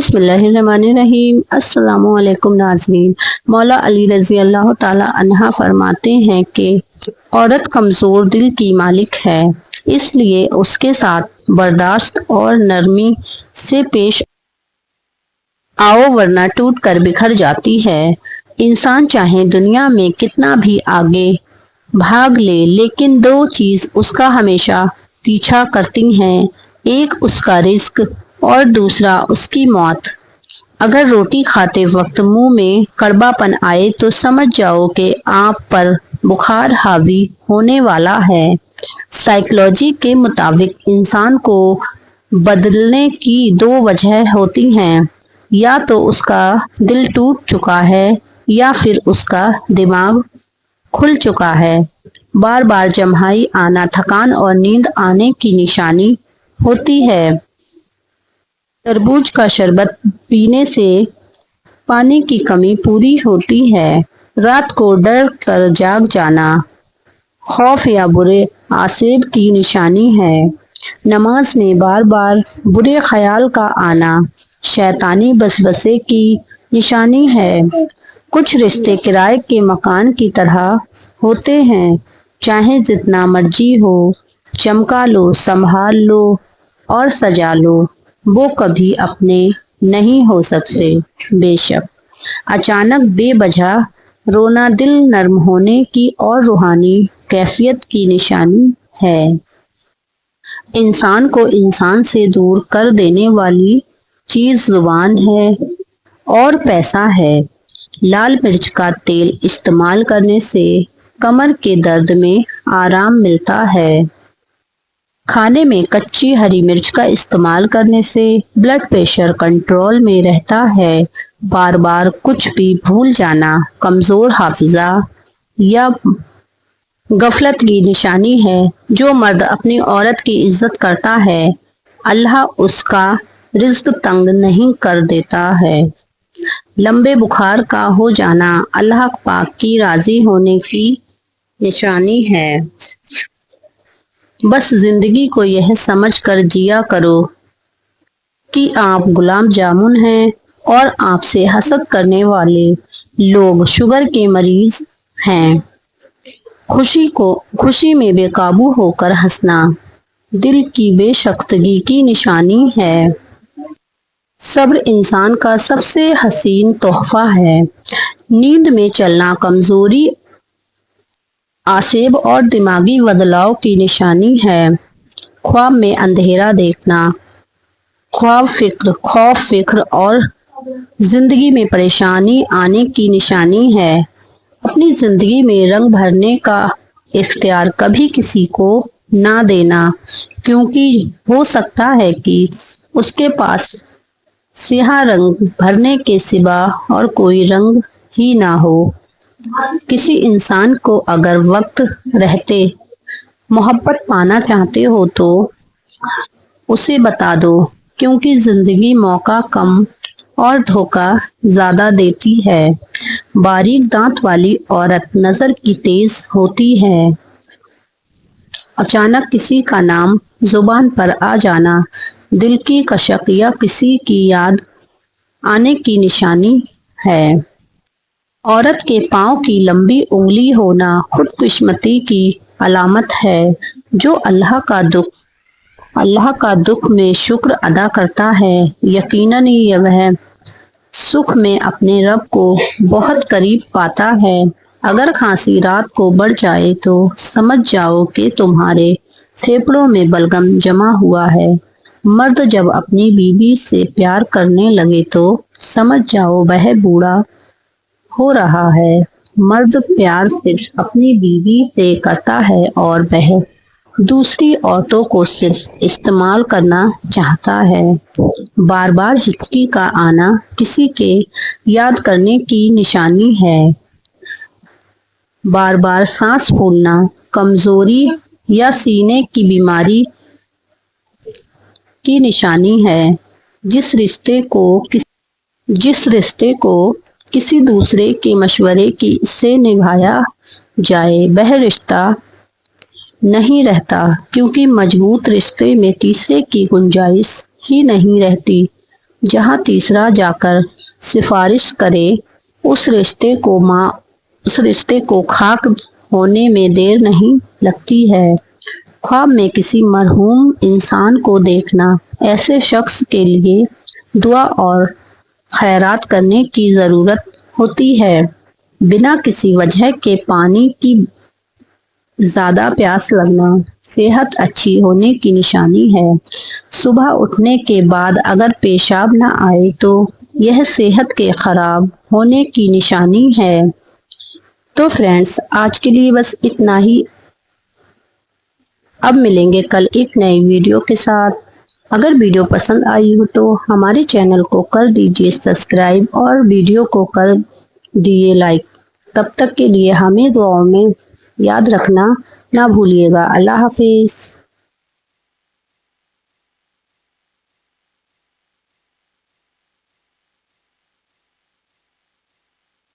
बिस्मिल्लाहिर्रहमानिर्रहीम। अस्सलामु अलैकुम नाज़रीन। मौला अली रज़ी अल्लाह ताला अन्हा फरमाते हैं कि औरत कमज़ोर दिल की मालिक है, इसलिए उसके साथ बर्दाश्त और नरमी से पेश आओ वरना टूट कर बिखर जाती है। इंसान चाहे दुनिया में कितना भी आगे भाग ले, लेकिन दो चीज उसका हमेशा पीछा करती हैं, एक उसका रिस्क और दूसरा उसकी मौत। अगर रोटी खाते वक्त मुंह में कड़वापन आए तो समझ जाओ कि आप पर बुखार हावी होने वाला है। साइकोलॉजी के मुताबिक इंसान को बदलने की दो वजह होती हैं, या तो उसका दिल टूट चुका है या फिर उसका दिमाग खुल चुका है। बार बार जम्हाई आना थकान और नींद आने की निशानी होती है। तरबूज का शरबत पीने से पानी की कमी पूरी होती है। रात को डर कर जाग जाना खौफ या बुरे आसेब की निशानी है। नमाज में बार बार बुरे ख्याल का आना शैतानी बसबसे की निशानी है। कुछ रिश्ते किराए के मकान की तरह होते हैं, चाहे जितना मर्जी हो चमका लो, संभाल लो और सजा लो, वो कभी अपने नहीं हो सकते। बेशक अचानक बेवजह रोना दिल नर्म होने की और रूहानी कैफियत की निशानी है। इंसान को इंसान से दूर कर देने वाली चीज जुबान है और पैसा है। लाल मिर्च का तेल इस्तेमाल करने से कमर के दर्द में आराम मिलता है। खाने में कच्ची हरी मिर्च का इस्तेमाल करने से ब्लड प्रेशर कंट्रोल में रहता है। बार बार कुछ भी भूल जाना कमजोर हाफिजा या गफलत की निशानी है। जो मर्द अपनी औरत की इज्जत करता है, अल्लाह उसका रिज्क तंग नहीं कर देता है। लंबे बुखार का हो जाना अल्लाह पाक की राजी होने की निशानी है। बस जिंदगी को यह समझ कर जिया करो कि आप गुलाम जामुन हैं और आपसे हसद करने वाले लोग शुगर के मरीज हैं। खुशी में बेकाबू होकर हंसना दिल की बेशख्तगी की निशानी है। सब्र इंसान का सबसे हसीन तोहफा है। नींद में चलना कमजोरी, आसेब और दिमागी बदलाव की निशानी है। ख्वाब में अंधेरा देखना खौफ फिक्र और जिंदगी में परेशानी आने की निशानी है। अपनी जिंदगी में रंग भरने का इख्तियार कभी किसी को ना देना, क्योंकि हो सकता है कि उसके पास स्याह रंग भरने के सिवा और कोई रंग ही ना हो। किसी इंसान को अगर वक्त रहते मोहब्बत पाना चाहते हो तो उसे बता दो, क्योंकि जिंदगी मौका कम और धोखा ज्यादा देती है। बारीक दांत वाली औरत नजर की तेज होती है। अचानक किसी का नाम जुबान पर आ जाना दिल की कशक या किसी की याद आने की निशानी है। औरत के पांव की लंबी उंगली होना खुदकिस्मती की अलामत है। जो अल्लाह का दुख में शुक्र अदा करता है, यकीनन ही वह सुख में अपने रब को बहुत करीब पाता है। अगर खांसी रात को बढ़ जाए तो समझ जाओ कि तुम्हारे फेफड़ों में बलगम जमा हुआ है। मर्द जब अपनी बीवी से प्यार करने लगे तो समझ जाओ वह बूढ़ा हो रहा है। मर्द प्यार सिर्फ अपनी बीवी से करता है और वह दूसरी औरतों को सिर्फ इस्तेमाल करना चाहता है। बार बार हिचकी का आना किसी के याद करने की निशानी है। बार बार सांस फूलना कमजोरी या सीने की बीमारी की निशानी है। जिस रिश्ते को किसी दूसरे के मशवरे से निभाया जाए वह रिश्ता नहीं रहता, क्योंकि मजबूत रिश्ते में तीसरे की गुंजाइश ही नहीं रहती। जहाँ तीसरा जाकर सिफारिश करे, उस रिश्ते को खाक होने में देर नहीं लगती है। ख्वाब में किसी मरहूम इंसान को देखना ऐसे शख्स के लिए दुआ और खैरात करने की ज़रूरत होती है। बिना किसी वजह के पानी की ज़्यादा प्यास लगना सेहत अच्छी होने की निशानी है। सुबह उठने के बाद अगर पेशाब न आए तो यह सेहत के खराब होने की निशानी है। तो फ्रेंड्स, आज के लिए बस इतना ही। अब मिलेंगे कल एक नई वीडियो के साथ। अगर वीडियो पसंद आई हो तो हमारे चैनल को कर दीजिए सब्सक्राइब और वीडियो को कर दिए लाइक। तब तक के लिए हमें दुआओं में याद रखना ना भूलिएगा। अल्लाह हाफिज।